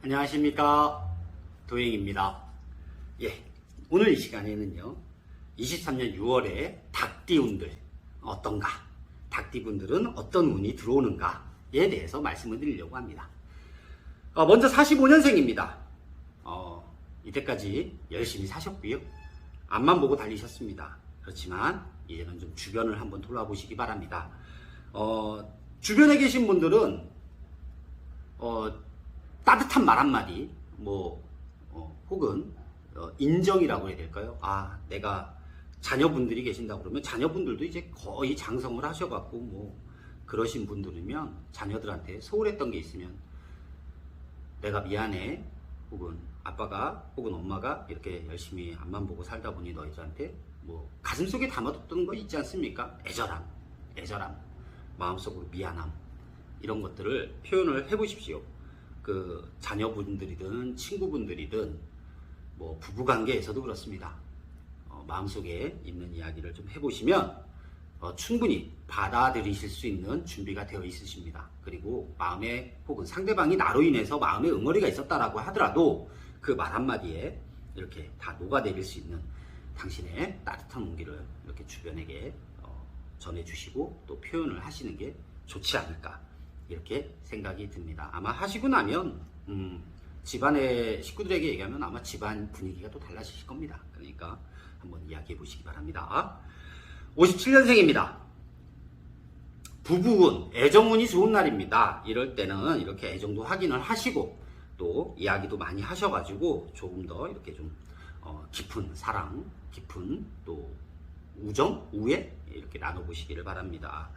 안녕하십니까, 도행입니다. 오늘 이 시간에는요 23년 6월에 닭띠운들 어떤가, 닭띠분들은 어떤 운이 들어오는가에 대해서 말씀을 드리려고 합니다. 먼저 45년생입니다. 이때까지 열심히 사셨고요, 앞만 보고 달리셨습니다. 그렇지만 이제는 좀 주변을 한번 돌아보시기 바랍니다. 주변에 계신 분들은 따뜻한 말 한마디, 혹은 인정이라고 해야 될까요? 내가 자녀분들이 계신다 그러면 자녀분들도 이제 거의 장성을 하셔갖고 그러신 분들이면 자녀들한테 소홀했던 게 있으면 내가 미안해, 혹은 아빠가 혹은 엄마가 이렇게 열심히 앞만 보고 살다 보니 너희들한테 가슴속에 담아뒀던 거 있지 않습니까? 애절함, 마음속으로 미안함, 이런 것들을 표현을 해보십시오. 그 자녀분들이든 친구분들이든 부부관계에서도 그렇습니다. 마음속에 있는 이야기를 좀 해보시면 충분히 받아들이실 수 있는 준비가 되어 있으십니다. 그리고 마음에, 혹은 상대방이 나로 인해서 마음에 응어리가 있었다라고 하더라도 그 말 한마디에 이렇게 다 녹아내릴 수 있는 당신의 따뜻한 온기를 이렇게 주변에게 전해주시고 또 표현을 하시는 게 좋지 않을까, 이렇게 생각이 듭니다. 아마 하시고 나면 집안의 식구들에게 얘기하면 아마 집안 분위기가 또 달라지실 겁니다. 그러니까 한번 이야기해 보시기 바랍니다. 57년생입니다. 부부운, 애정운이 좋은 날입니다. 이럴 때는 이렇게 애정도 확인을 하시고 또 이야기도 많이 하셔가지고 조금 더 이렇게 좀 깊은 사랑, 깊은 또 우정, 우애 이렇게 나눠보시기를 바랍니다.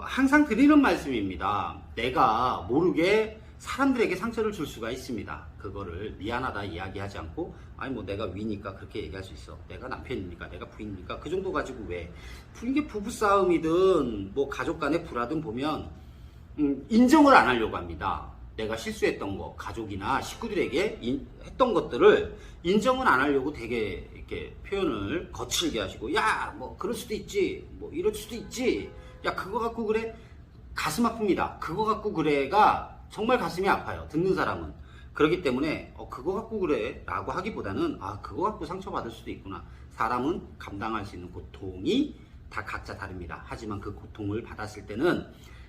항상 드리는 말씀입니다. 내가 모르게 사람들에게 상처를 줄 수가 있습니다. 그거를 미안하다 이야기하지 않고 내가 위니까 그렇게 얘기할 수 있어, 내가 남편이니까, 내가 부인이니까, 그 정도 가지고 왜 이게 부부싸움이든 가족 간의 불화든 보면 인정을 안 하려고 합니다. 내가 실수했던 거, 가족이나 식구들에게 했던 것들을 인정은 안 하려고 되게 이렇게 표현을 거칠게 하시고, 그럴 수도 있지, 이럴 수도 있지, 그거 갖고 그래, 가슴 아픕니다. 그거 갖고 그래가 정말 가슴이 아파요, 듣는 사람은. 그렇기 때문에 그거 갖고 그래 라고 하기보다는 그거 갖고 상처받을 수도 있구나. 사람은 감당할 수 있는 고통이 다 각자 다릅니다. 하지만 그 고통을 받았을 때는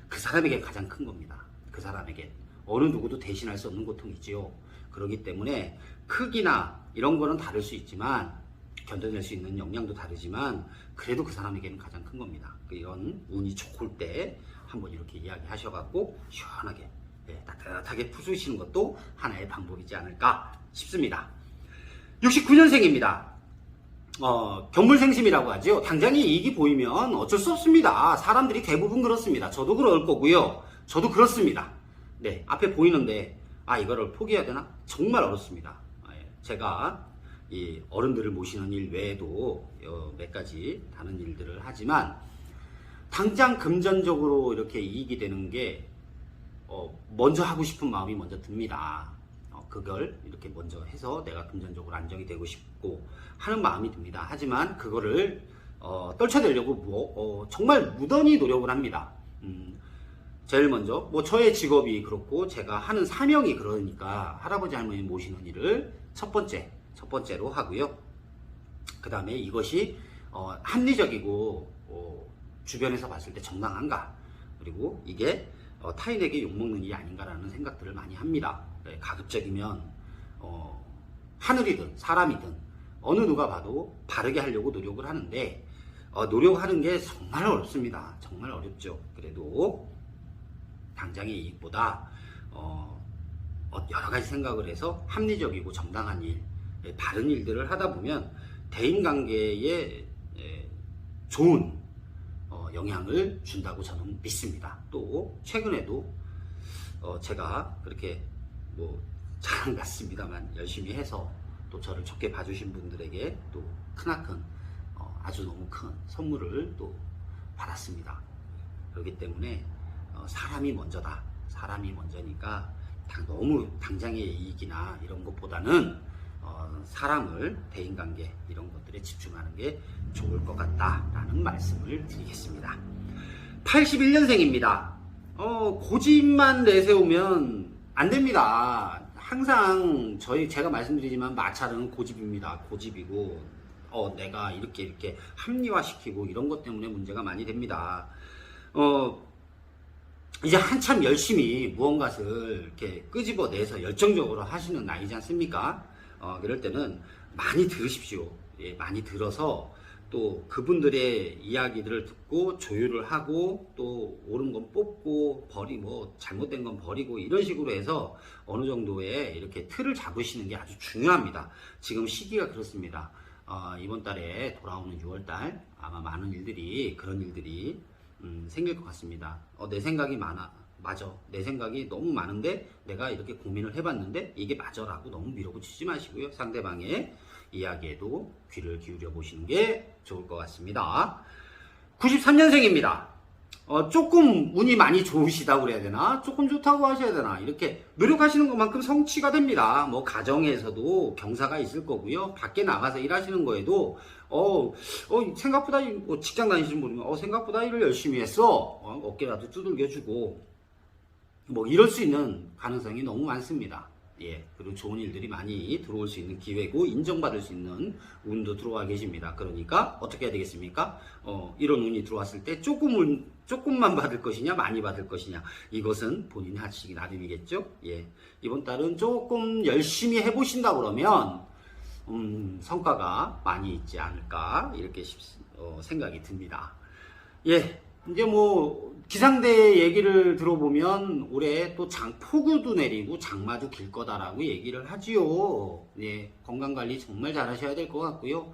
그 사람에게 가장 큰 겁니다. 그 사람에게 어느 누구도 대신할 수 없는 고통이지요. 그렇기 때문에 크기나 이런 거는 다를 수 있지만, 견뎌낼 수 있는 역량도 다르지만, 그래도 그 사람에게는 가장 큰 겁니다. 이런 운이 좋을 때 한번 이렇게 이야기 하셔갖고 시원하게 따뜻하게 푸시는 것도 하나의 방법이지 않을까 싶습니다. 69년생입니다. 견물생심이라고 하죠. 당장의 이익이 보이면 어쩔 수 없습니다. 사람들이 대부분 그렇습니다. 저도 그럴 거고요. 저도 그렇습니다. 앞에 보이는데 이거를 포기해야 되나? 정말 어렵습니다. 제가 이 어른들을 모시는 일 외에도 몇 가지 다른 일들을 하지만 당장 금전적으로 이렇게 이익이 되는 게 먼저 하고 싶은 마음이 먼저 듭니다. 그걸 이렇게 먼저 해서 내가 금전적으로 안정이 되고 싶고 하는 마음이 듭니다. 하지만 그거를 떨쳐내려고 정말 무던히 노력을 합니다. 제일 먼저 저의 직업이 그렇고 제가 하는 사명이 그러니까 할아버지 할머니 모시는 일을 첫 번째로 하고요. 그 다음에 이것이 합리적이고 주변에서 봤을 때 정당한가, 그리고 이게 타인에게 욕먹는 일이 아닌가라는 생각들을 많이 합니다. 가급적이면 하늘이든 사람이든 어느 누가 봐도 바르게 하려고 노력을 하는데 노력하는 게 정말 어렵습니다. 정말 어렵죠. 그래도 당장의 이익보다 여러 가지 생각을 해서 합리적이고 정당한 일, 바른 일들을 하다 보면 대인관계에 좋은 영향을 준다고 저는 믿습니다. 또 최근에도 제가 그렇게 잘한 것 같습니다만 열심히 해서 또 저를 좋게 봐주신 분들에게 또 크나큰 아주 너무 큰 선물을 또 받았습니다. 그렇기 때문에 사람이 먼저다. 사람이 먼저니까 너무 당장의 이익이나 이런 것보다는 사람을, 대인관계 이런 것들에 집중하는 게 좋을 것 같다라는 말씀을 드리겠습니다. 81년생입니다. 고집만 내세우면 안 됩니다. 항상 제가 말씀드리지만 마찰은 고집입니다. 고집이고, 내가 이렇게 합리화시키고 이런 것 때문에 문제가 많이 됩니다. 이제 한참 열심히 무언가를 이렇게 끄집어내서 열정적으로 하시는 나이지 않습니까? 그럴 때는 많이 들으십시오. 예, 많이 들어서 또 그분들의 이야기들을 듣고 조율을 하고 또 옳은 건 뽑고 잘못된 건 버리고 이런 식으로 해서 어느 정도의 이렇게 틀을 잡으시는 게 아주 중요합니다. 지금 시기가 그렇습니다. 이번 달에 돌아오는 6월달 아마 많은 일들이 그런 일들이 생길 것 같습니다. 내 생각이 맞아. 내 생각이 너무 많은데 내가 이렇게 고민을 해봤는데 이게 맞아라고 너무 밀어붙이지 마시고요. 상대방의 이야기에도 귀를 기울여 보시는 게 좋을 것 같습니다. 93년생입니다. 조금 운이 많이 좋으시다고 그래야 되나? 조금 좋다고 하셔야 되나? 이렇게 노력하시는 것만큼 성취가 됩니다. 뭐 가정에서도 경사가 있을 거고요. 밖에 나가서 일하시는 거에도 생각보다 직장 다니시는 분이면 생각보다 일을 열심히 했어. 어깨라도 두들겨주고 뭐 이럴 수 있는 가능성이 너무 많습니다. 예, 그리고 좋은 일들이 많이 들어올 수 있는 기회고 인정받을 수 있는 운도 들어와 계십니다. 그러니까 어떻게 해야 되겠습니까? 이런 운이 들어왔을 때 조금만 받을 것이냐 많이 받을 것이냐 이것은 본인이 하시기 나름이겠죠. 예, 이번 달은 조금 열심히 해보신다 그러면 성과가 많이 있지 않을까 이렇게 생각이 듭니다. 예, 이제 기상대 얘기를 들어보면 올해 또 폭우도 내리고 장마도 길 거다라고 얘기를 하지요. 예, 건강관리 정말 잘 하셔야 될 것 같고요.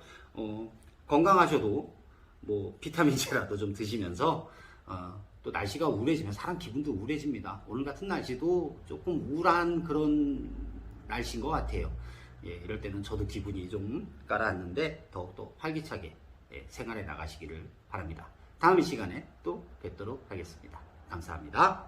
건강하셔도 비타민제라도 좀 드시면서 또 날씨가 우울해지면 사람 기분도 우울해집니다. 오늘 같은 날씨도 조금 우울한 그런 날씨인 것 같아요. 예, 이럴 때는 저도 기분이 좀 가라앉는데 더욱더 활기차게 생활해 나가시기를 바랍니다. 다음 시간에 또 뵙도록 하겠습니다. 감사합니다.